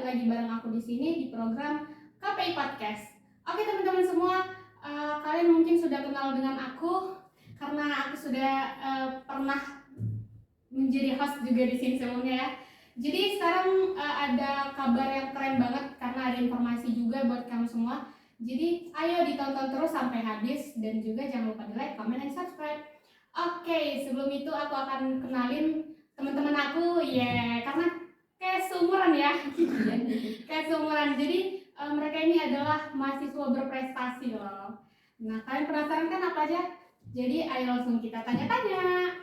lagi bareng aku di sini di program KPI Podcast. Oke teman-teman semua, kalian mungkin sudah kenal dengan aku karena aku sudah pernah menjadi host juga di sini sebelumnya ya. Jadi sekarang ada kabar yang keren banget karena ada informasi juga buat kamu semua. Jadi ayo ditonton terus sampai habis dan juga jangan lupa di like, comment, dan subscribe. Oke, sebelum itu aku akan kenalin teman-teman aku karena kayak seumuran ya. Kayak seumuran. Jadi mereka ini adalah mahasiswa berprestasi loh. Nah, kalian penasaran kan apa aja? Jadi ayo langsung kita tanya-tanya.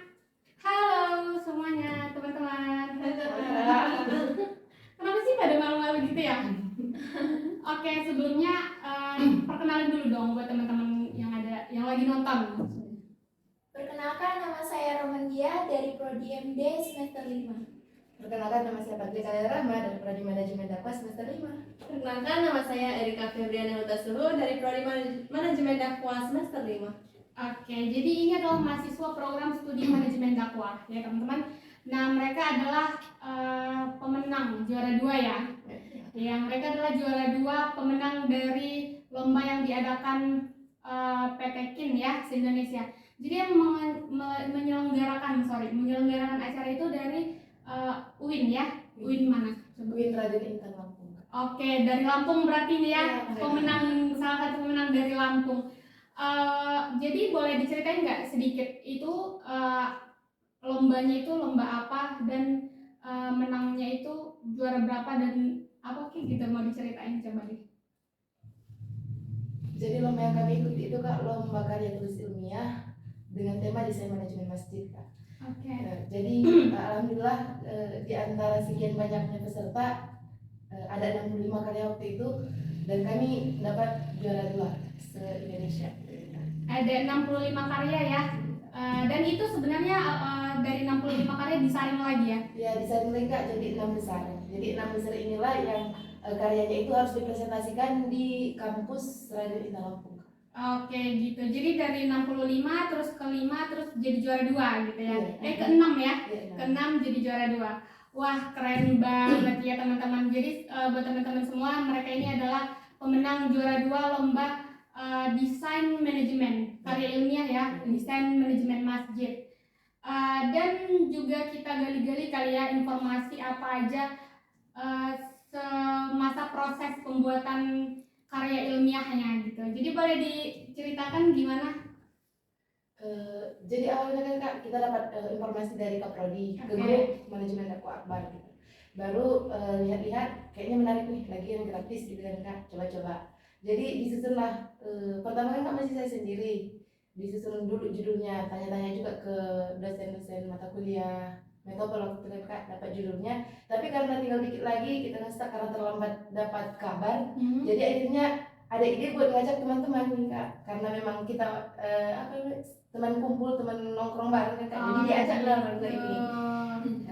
Halo semuanya, teman-teman. Kenapa sih pada malu-malu gitu ya? Oke, sebelumnya perkenalin dulu dong buat teman-teman yang lagi nonton. Perkenalkan, nama saya Romandia dari Prodi MD semester 5. Perkenalkan, nama saya Patricia Rahma dari Prodi Manajemen Dakwah semester 5. Perkenalkan, nama saya Erika Febriana Utasuhu dari Prodi Manajemen Dakwah semester 5. Oke, jadi ini adalah mahasiswa program studi manajemen dakwah ya teman-teman. Nah, mereka adalah pemenang juara 2 ya. Ya, mereka adalah juara 2 pemenang dari lomba yang diadakan PT KIN ya se-Indonesia. Jadi yang menyelenggarakan acara itu dari UIN ya. UIN mana? UIN Raden Intan Lampung. Oke, dari Lampung berarti nih ya, salah satu pemenang dari Lampung. Jadi boleh diceritain nggak sedikit itu lombanya itu lomba apa dan menangnya itu juara berapa dan apa kayak gitu, mau diceritain coba deh. Jadi lomba yang kami ikuti itu Kak, lomba karya tulis ilmiah dengan tema desain manajemen masjid Kak. Oke. Jadi alhamdulillah di antara sekian banyaknya peserta ada 65 karya waktu itu dan kami dapat juara 2 se-Indonesia. Ada 65 karya ya. Dan itu sebenarnya dari 65 karya disaring lagi ya? Ya, disaring lagi Kak, jadi 6 besar. Jadi 6 besar inilah yang karyanya itu harus dipresentasikan di kampus Raden Intan Lampung. Oke gitu. Jadi dari 65 terus ke 5 terus jadi juara 2 gitu ya. Iya. Ke 6 ya. Iya, Ke 6 jadi juara 2. Wah, keren banget ya teman-teman. Jadi buat teman-teman semua, mereka ini adalah pemenang juara 2 lomba desain manajemen karya ilmiah ya, desain manajemen masjid. Dan juga kita gali-gali kali ya informasi apa aja semasa proses pembuatan karya ilmiahnya gitu. Jadi boleh diceritakan gimana? Jadi awalnya kan Kak, kita dapat informasi dari Kaprodi ke grup manajemen dakwah Akbar gitu. Baru lihat-lihat kayaknya menarik nih, lagi yang gratis gitu kan Kak, coba-coba. Jadi disusunlah pertama kan Kak masih saya sendiri, disusun dulu judulnya, tanya-tanya juga ke dosen-dosen mata kuliah metode waktu itu Kak, dapat judulnya. Tapi karena tinggal dikit lagi kita nge-stuck karena terlambat dapat kabar, jadi akhirnya ada ide buat ngajak teman-teman nih Kak, karena memang kita teman kumpul, teman nongkrong bareng kan Kak, jadi diajak lah lomba ini.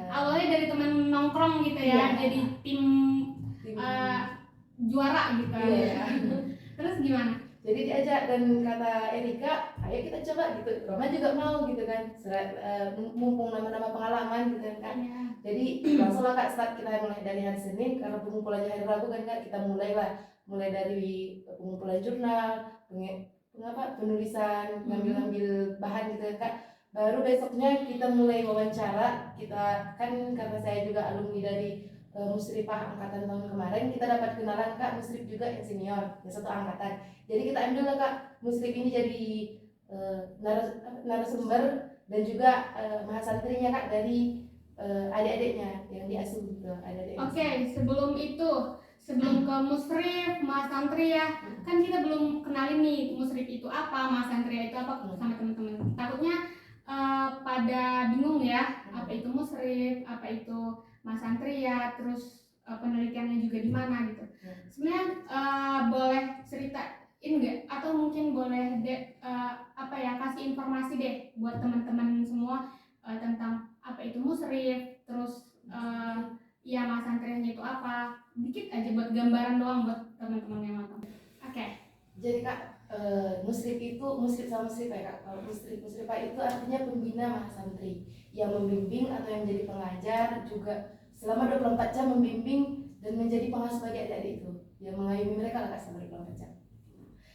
Awalnya dari teman nongkrong gitu ya, jadi tim juara gitu. Iya. Terus gimana? Jadi diajak dan kata Erika, ayo kita coba gitu. Roma juga mau gitu kan, mumpung nama-nama pengalaman gitu kan Kak. Ya. Jadi langsung lah Kak, start kita mulai dari hari Senin karena pengumpulannya hari Rabu kan Kak, kita mulai dari pengumpulan jurnal, penulisan, ngambil bahan gitu kan Kak. Baru besoknya kita mulai wawancara. Kita kan karena saya juga alumni dari Musrifah angkatan tahun kemarin, kita dapat kenalan Kak Musrif juga yang senior, yang satu angkatan. Jadi kita ambil lah Kak Musrif ini jadi narasumber dan juga mahasantrinya Kak dari adik-adiknya yang diasuh gitu. Oke, sebelum ke Musrif, mahasantri ya, kan kita belum kenalin nih Musrif itu apa, mahasantri itu apa sama teman-teman. Takutnya pada bingung ya, apa itu Musrif, apa itu mahasantri ya, terus penelitiannya juga di mana gitu. Sebenarnya boleh ceritain nggak, atau mungkin boleh kasih informasi deh buat teman-teman semua tentang apa itu Musrif, terus ya mahasantrinya itu apa, dikit aja buat gambaran doang buat teman-teman yang nonton. Oke. Jadi Kak, Musrif itu Musrif sama Musrifah ya Kak. Kalau Musrifah itu artinya pembina mahasantri yang membimbing atau yang menjadi pengajar juga selama 24 jam membimbing dan menjadi pengasuh bagi adik-adik itu yang mengayomi mereka lah Kak selama 24 jam.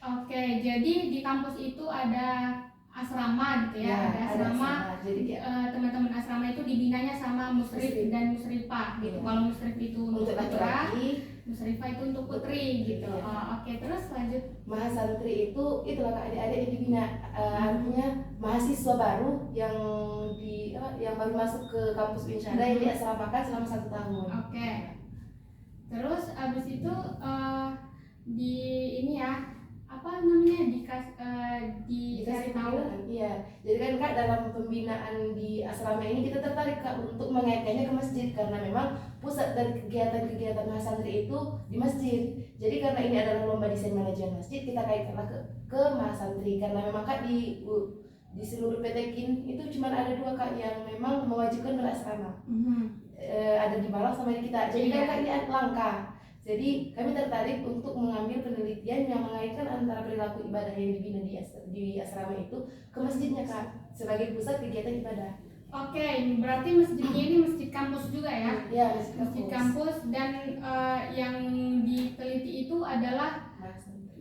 Oke, jadi di kampus itu ada asrama gitu ya, ada asrama. Jadi Teman-teman asrama itu dibinanya sama musrif Musrif. dan musrifah gitu. Iya. Kalau musrif itu untuk untuk putra, laki-laki, musrifah itu untuk putri gitu. Iya. Oke, terus lanjut. mahasantri itu itulah Kak adik-adik yang dibina. Artinya mahasiswa baru yang yang baru masuk ke kampus Insyada yang diasramakan selama 1 tahun. Oke. Terus abis itu di ini ya, apa namanya, dikasih tahu. pembinaan. Iya. Jadi kan Kak dalam pembinaan di asrama ini kita tertarik Kak untuk mengaitkannya ke masjid karena memang pusat dari kegiatan-kegiatan mahasantri itu di masjid. Jadi karena ini adalah lomba desain manajemen masjid, kita kaitkanlah ke mahasantri karena memang Kak di seluruh PT KIN itu cuma ada 2 Kak yang memang mewajibkan berasrama. Ada di Malang sama di kita. Jadi kan Kak ini langka. Jadi kami tertarik untuk mengambil penelitian yang mengaitkan antara perilaku ibadah yang dibina di asrama itu ke masjidnya Kak sebagai pusat kegiatan ibadah. Oke, berarti masjidnya ini masjid kampus juga ya? Iya, Masjid kampus, dan yang diteliti itu adalah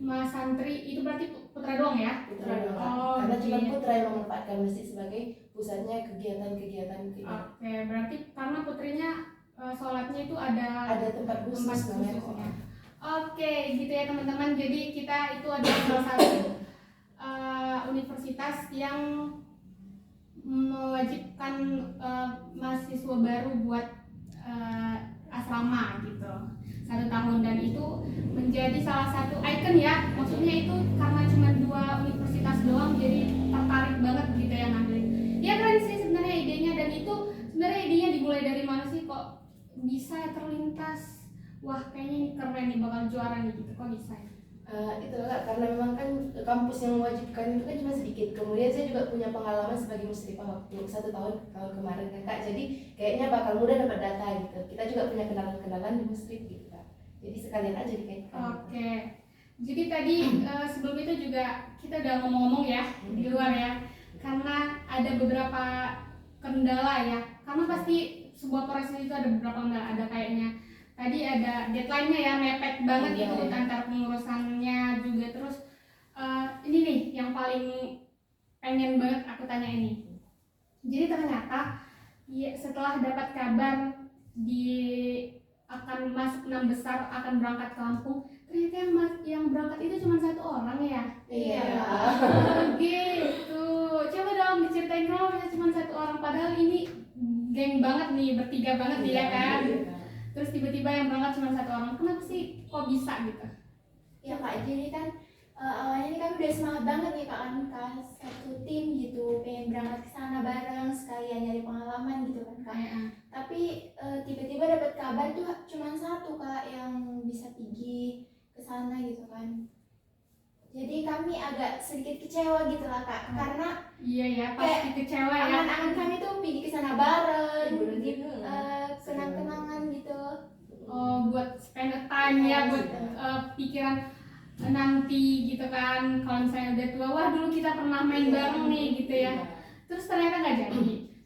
mahasantri, itu berarti putra doang ya? Putra doang, Kak. Oh, Karena cuma gitu. putra yang memanfaatkan masjid sebagai pusatnya kegiatan-kegiatan itu. Oke, berarti karena putrinya sholatnya itu ada Tempat khusus tempat namanya. khususnya. Oke, gitu ya teman-teman. Jadi kita itu adalah salah satu universitas yang mewajibkan mahasiswa baru buat asrama gitu 1 tahun, dan itu menjadi salah satu ikon ya. Maksudnya itu karena cuma 2 universitas doang jadi tertarik banget gitu yang ngambil. Ya keren sih sebenarnya idenya, dan itu sebenarnya idenya dimulai dari mana sih kok bisa terlintas, wah kayaknya ini keren nih, bakal juara nih gitu, kok bisa ya? Itu Kak, karena memang kan kampus yang mewajibkan itu kan cuma sedikit. Kemudian saya juga punya pengalaman sebagai musrifah waktu 1 tahun kemarin kan Kak. Jadi kayaknya bakal mudah dapat data gitu. Kita juga punya kenalan-kenalan di musrif gitu Kak. Jadi sekalian aja dikaitkan. Oke. Jadi tadi sebelum itu juga kita udah ngomong-ngomong ya di luar ya, karena ada beberapa kendala ya. Karena pasti sebuah proses itu ada beberapa kendala. Ada kayaknya tadi ada deadline-nya ya, mepet banget Iya, itu iya. antar pengurusannya juga. Terus ini nih yang paling pengen banget aku tanya ini. Jadi ternyata ya, setelah dapat kabar akan masuk 6 besar, akan berangkat ke Lampung, ternyata yang berangkat itu cuma 1 orang ya. Iya. Gitu. Coba dong diceritain kenapa bisa cuma 1 orang, padahal ini geng banget nih, bertiga banget nih ya kan. Terus tiba-tiba yang berangkat cuma 1 orang, kenapa sih kok bisa gitu? Ya Kak, jadi kan awalnya ini kami udah semangat banget nih Kak, kan satu tim gitu, pengen berangkat ke sana bareng sekalian nyari pengalaman gitu kan Kak. Tapi tiba-tiba dapat kabar tuh cuma 1 Kak yang bisa pergi ke sana gitu kan. Jadi kami agak sedikit kecewa gitu lah Kak, karena Iya ya, pasti kecewa ya. angan-angan kami tuh pergi ke sana bareng, Liburan gitu, juga. kenang-kenangan gitu. Oh, buat spend time ya, buat pikiran nanti gitu kan, kalau misalnya udah tua, wah dulu kita pernah main bareng nih gitu ya. Terus ternyata nggak jadi.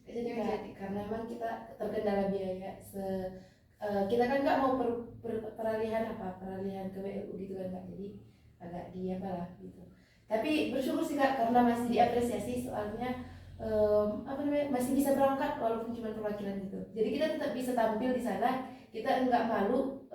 Jadi karena memang kita terkendala biaya. Kita kan nggak mau peralihan ke WLU gitu kan Kak. Jadi agak apalah gitu. Tapi bersyukur sih Kak karena masih diapresiasi, soalnya masih bisa berangkat walaupun cuma perwakilan gitu. Jadi kita tetap bisa tampil di sana, kita enggak malu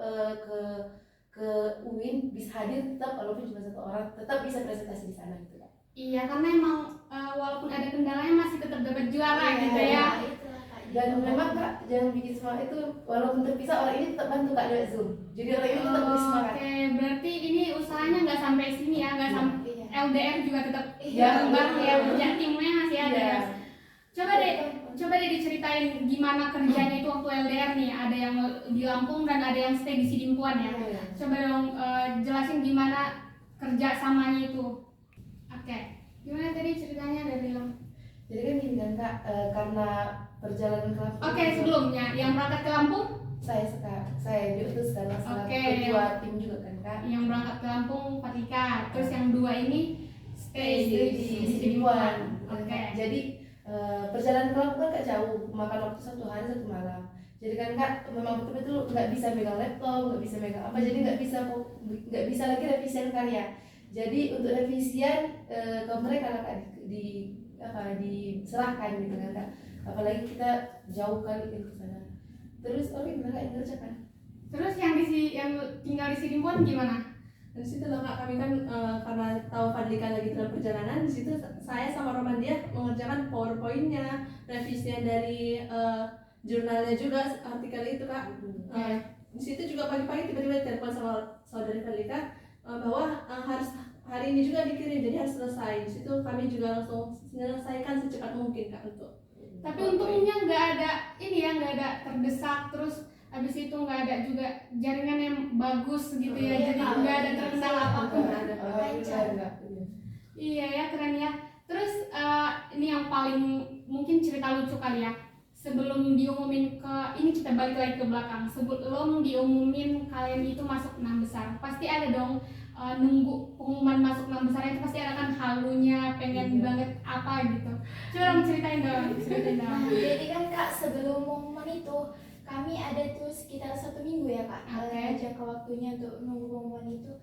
ke UIN, bisa hadir tetap walaupun cuma 1 orang, tetap bisa presentasi di sana gitu Kak. Iya, karena emang walaupun ada kendalanya masih tetap dapat juara gitu ya. Itulah Kak. Dan memang Kak, jangan bikin semangat itu, walaupun terpisah orang ini tetap bantu Kak lewat Zoom. Jadi orang ini tetap beri semangat. Oke, berarti ini usahanya nggak sampai sini ya, nggak sampai Iya. LDR juga tetap Iya, bareng ya, betul. kerja timnya masih ada Iya. ya. Coba deh diceritain gimana kerjanya itu waktu LDR nih, ada yang di Lampung dan ada yang stay di Sidimpuan ya. Coba dong jelasin gimana kerja samanya itu. Oke, gimana tadi ceritanya dari Lampung? Jadi kan gini kan Kak, karena perjalanan ke Lampung. Oke, sebelumnya yang berangkat ke Lampung, saya diutus karena Oke. ketua tim juga kan Kak. yang berangkat ke Lampung Fatika, terus yang 2 ini stay di Sidimpuan. Oke. Jadi perjalanan ke Lampung kan gak jauh, makan waktu 1 hari 1 malam. Jadi kan kak memang betul-betul nggak bisa megang laptop, nggak bisa megang apa, jadi nggak bisa lagi revisian karya. Jadi untuk revisian ke mereka lah kak diserahkan gitu kan kak. Apalagi kita jauh kali ke sana. Terus gimana kak yang ngerjakan? Terus yang tinggal di sini pun gimana? Di situ loh kak, kami kan karena tahu Fadlika lagi dalam perjalanan, di situ saya sama Romandia mengerjakan PowerPoint-nya, revisian dari jurnalnya juga, artikel itu kak. Di situ juga pagi-pagi tiba-tiba telepon sama saudari Fadlika bahwa harus hari ini juga dikirim, jadi harus selesai. Di situ kami juga langsung menyelesaikan secepat mungkin kak untuk. Tapi untungnya nggak ada nggak ada terdesak, terus habis itu nggak ada juga jaringan yang bagus gitu ya, jadi nggak ada terkendala apapun. Iya ya, keren ya. Terus ini yang paling mungkin cerita lucu kali ya. Sebelum diumumin ini kita balik lagi ke belakang. Sebelum diumumin kalian itu masuk 6 besar, pasti ada dong nunggu pengumuman masuk 6 besar itu pasti ada kan halunya, pengen banget apa gitu. Coba dong ceritain dong. Nah, jadi kan kak sebelum pengumuman itu kami ada tuh sekitar 1 minggu ya kak, jangka waktunya untuk nunggu pengumuman itu.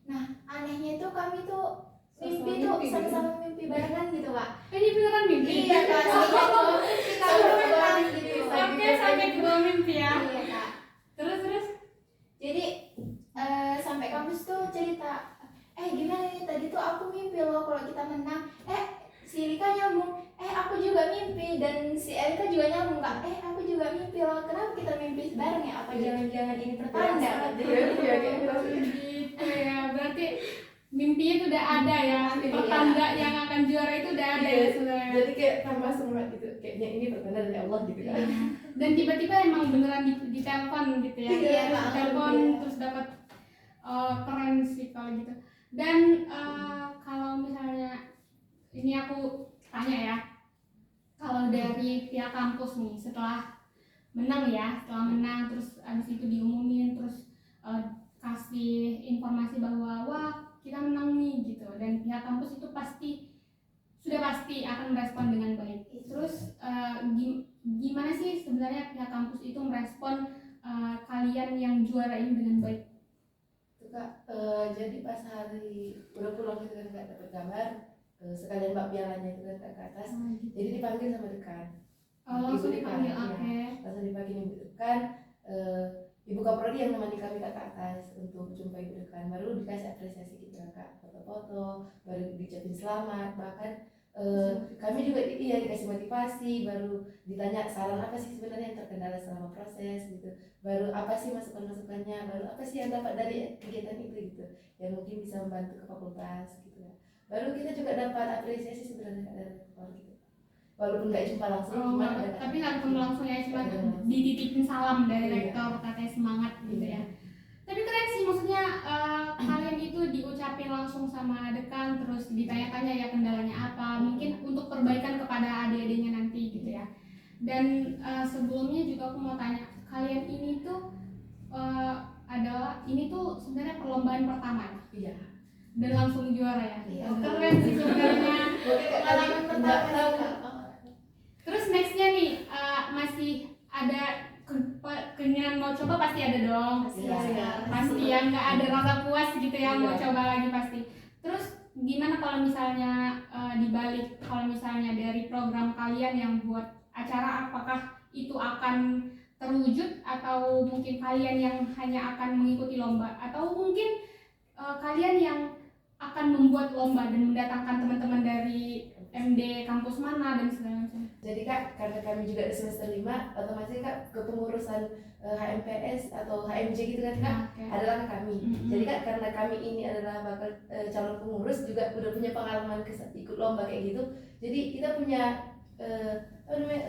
Nah anehnya itu kami tuh mimpi tuh sama-sama mimpi barengan gitu kak. Ini beneran mimpi? Iya kak, kita berenang gitu. Oke, sampai ke bawah mimpi ya. Iya kak. Terus Jadi sampai kampus tuh cerita, gimana nih tadi tuh aku mimpi loh kalau kita menang. Si Rika nyambung, aku juga mimpi, dan si Erika juga nyambung kak, aku juga mimpi loh. Kenapa kita mimpi bareng ya? Apa jangan-jangan ini pertanda? gitu ya, berarti mimpinya itu udah ada ya, pertanda yang akan juara itu udah ada ya sebenarnya. Jadi kayak tambah semangat gitu, kayaknya ini pertanda dari Allah gitu kan. Dan tiba-tiba emang beneran di telepon gitu ya. Iya, telepon terus dapat keren sih kalau gitu. Dan kalau misalnya ini aku tanya ya, kalau dari pihak kampus nih setelah menang terus abis itu diumumin, terus kasih informasi bahwa wah kita menang nih gitu, dan pihak kampus itu sudah pasti akan merespon dengan baik. Terus gimana sih sebenarnya pihak kampus itu merespon kalian yang juara ini dengan baik? Itu kak, jadi pas hari udah pulang gitu kan kak, dapat kabar sekalian mbak pialanya itu kan ke atas, jadi dipanggil sama dekan. Langsung dipanggil, langsung dipanggil ibu dekan, ibu kaprodi yang menemani kami ke atas untuk jumpa ibu dekan, baru dikasih apresiasi gitu kak, foto-foto, baru diucapin selamat, bahkan kami juga dikasih motivasi, baru ditanya saran apa sih sebenarnya yang terkendala selama proses gitu, baru apa sih masukan-masukannya, baru apa sih yang dapat dari kegiatan itu gitu, yang mungkin bisa membantu ke fakultas gitu ya. Baru kita juga dapat apresiasi sebenarnya dari fakultas gitu, walaupun nggak jumpa langsung, tapi nggak ketemu langsung ya, cuma dititipin salam dari rektor, katanya semangat gitu ya. Tapi keren sih, maksudnya kalian itu diucapin langsung sama dekan, terus ditanya-tanya ya kendalanya apa, mungkin untuk perbaikan kepada adik-adiknya nanti gitu ya. Dan sebelumnya juga aku mau tanya, kalian ini tuh ini tuh sebenarnya perlombaan pertama ya? Iya. Dan langsung juara ya? Keren sih sebenarnya. Pengalaman pertama. Terus nextnya nih masih ada keinginan mau coba, pasti ada dong. Pasti ya, nggak ada rasa puas gitu ya, mau coba lagi pasti. Terus gimana kalau misalnya dibalik, kalau misalnya dari program kalian yang buat acara, apakah itu akan terwujud, atau mungkin kalian yang hanya akan mengikuti lomba, atau mungkin kalian yang akan membuat lomba dan mendatangkan teman-teman dari MD kampus mana dan segala macam. Jadi kak, karena kami juga di semester 5, otomatis kak kepengurusan HMPS atau HMJ gitu kan kak, adalah kami. Jadi kak, karena kami ini adalah bakal calon pengurus, juga udah punya pengalaman ikut lomba kayak gitu, jadi kita punya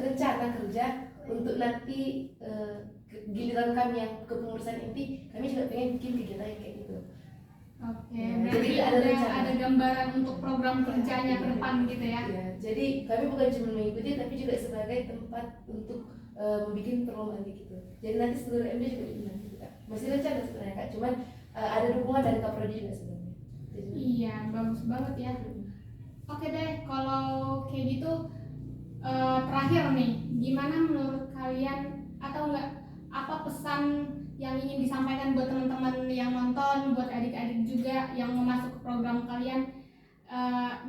rencana kerja untuk nanti giliran kami yang kepengurusan inti, kami juga pengen bikin kegiatan yang kayak gitu. Oke, berarti ada gambaran untuk program kerjanya ke depan gitu ya? Iya, jadi kami bukan cuma mengikuti, tapi juga sebagai tempat untuk membuat perlombaan gitu. Jadi nanti seluruh MD juga diundang gitu kak. Masih rencana sebenarnya kak, cuman ada dukungan dari Kaprodi juga sebenarnya. Iya, bagus banget ya. Oke deh, kalau kayak gitu terakhir nih, gimana menurut kalian, atau enggak pesan yang ingin disampaikan buat teman-teman yang nonton, buat adik-adik juga yang mau masuk ke program kalian?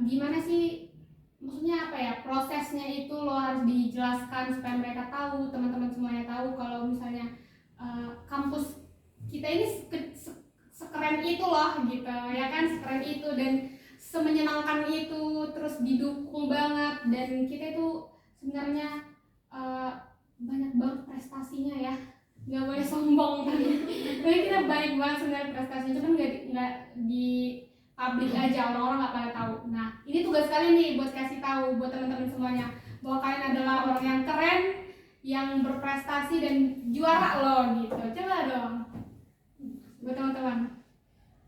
Gimana sih, maksudnya apa ya, prosesnya itu lo harus dijelaskan supaya mereka tahu, teman-teman semuanya tahu kalau misalnya kampus kita ini sekeren itu loh gitu ya kan, sekeren itu dan semenyenangkan itu, terus didukung banget, dan kita itu sebenarnya banyak banget prestasinya ya, nggak boleh sombong tapi kita banyak banget sebenarnya prestasinya, cuman nggak di publik aja, orang-orang nggak pada tahu. Nah ini tugas kalian nih buat kasih tahu buat teman-teman semuanya bahwa kalian adalah orang yang keren, yang berprestasi dan juara loh gitu. Coba dong buat teman-teman.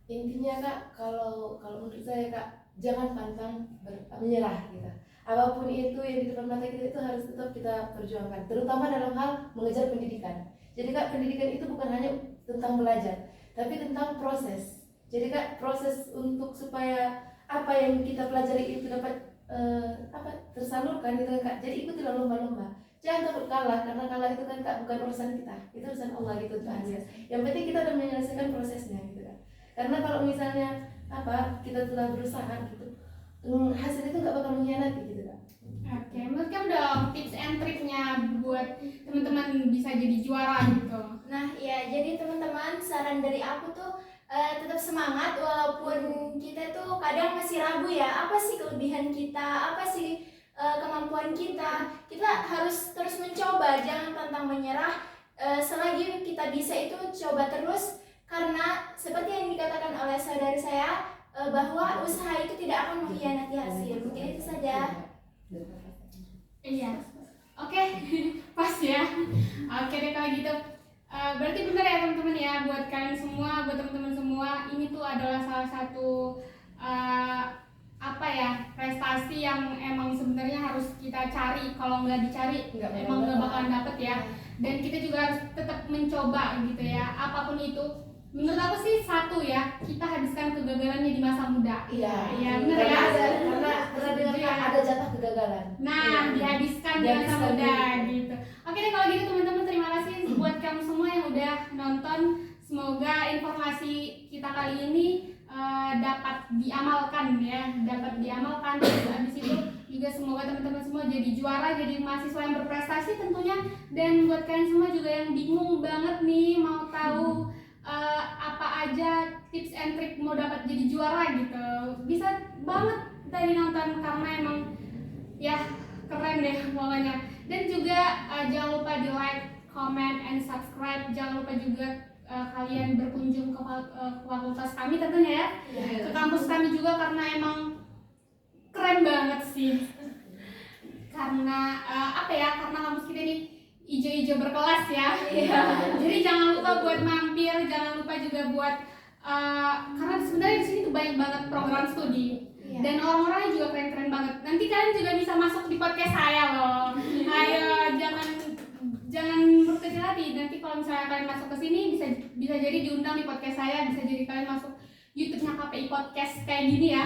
Intinya Kak, kalau menurut saya Kak, jangan pantang menyerah gitu. Apapun itu yang di depan mata kita itu harus tetap kita perjuangkan, terutama dalam hal mengejar pendidikan. Jadi Kak, pendidikan itu bukan hanya tentang belajar, tapi tentang proses. Jadi Kak, proses untuk supaya apa yang kita pelajari itu dapat tersalurkan gitu kan Kak. Jadi ikutilah lomba-lomba. Jangan takut kalah, karena kalah itu kan Kak bukan urusan kita, itu urusan Allah gitu Tuhan. Yang penting kita udah menyelesaikan prosesnya gitu kan. Karena kalau misalnya kita telah berusaha gitu, hasil itu nggak bakal mengkhianati gitu Kak. Oke, menurut kamu dong tips and triknya buat teman-teman bisa jadi juara gitu. Nah ya, jadi teman-teman, saran dari aku tuh tetap semangat walaupun kita tuh kadang masih ragu ya, apa sih kelebihan kita, apa sih kemampuan kita. Kita harus terus mencoba, jangan pantang menyerah. Selagi kita bisa itu coba terus, karena seperti yang dikatakan oleh saudari saya, bahwa usaha itu tidak akan mengkhianati hasil. Mungkin itu saja. Iya. Oke, pas ya. Oke deh kalau gitu. Berarti benar ya teman-teman ya, buat kalian semua, buat teman-teman semua, ini tuh adalah salah satu prestasi yang emang sebenarnya harus kita cari. Kalau nggak dicari emang nggak bakalan dapet ya. Dan kita juga harus tetap mencoba gitu ya, apapun itu. Menurut aku sih satu ya, kita habiskan kegagalannya di masa muda. Iya benar ya. Karena dengar ada jatah kegagalan. Nah, dihabiskan di masa muda gitu. Oke deh kalau gitu teman-teman, terima kasih buat kamu semua yang udah nonton. Semoga informasi kita kali ini dapat diamalkan ya, Terus abis itu juga semoga teman-teman semua jadi juara, jadi mahasiswa yang berprestasi tentunya. Dan buat kalian semua juga yang bingung banget nih mau tahu apa aja tips and trick mau dapat jadi juara gitu, bisa banget tadi nonton, karena emang ya keren deh pokoknya. Dan juga jangan lupa di like, comment, and subscribe. Jangan lupa juga kalian berkunjung ke fakultas kami tentunya ya, ke kampus kami juga, karena emang keren banget sih. Karena karena kampus kita ini ijo-ijo berkelas ya. Jadi jangan lupa buat mampir, jangan lupa juga buat karena sebenarnya di sini tuh banyak banget program studi. Dan orang-orangnya juga keren-keren banget. Nanti kalian juga bisa masuk di podcast saya loh. Ayo, jangan berkecil hati. Nanti kalau misalnya kalian masuk ke sini bisa jadi diundang di podcast saya, bisa jadi kalian masuk YouTube-nya KPI Podcast kayak gini ya.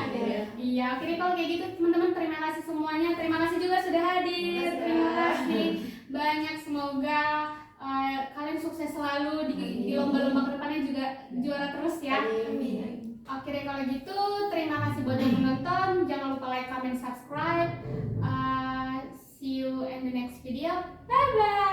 Iya, akhirnya kalau kayak gitu teman-teman, terima kasih semuanya. Terima kasih juga sudah hadir. Terima kasih banyak. Semoga kalian sukses selalu di lomba-lomba kedepannya, juga juara terus ya. Oke deh kalau gitu, terima kasih buat yang menonton. Jangan lupa like, comment, subscribe. See you in the next video. Bye bye.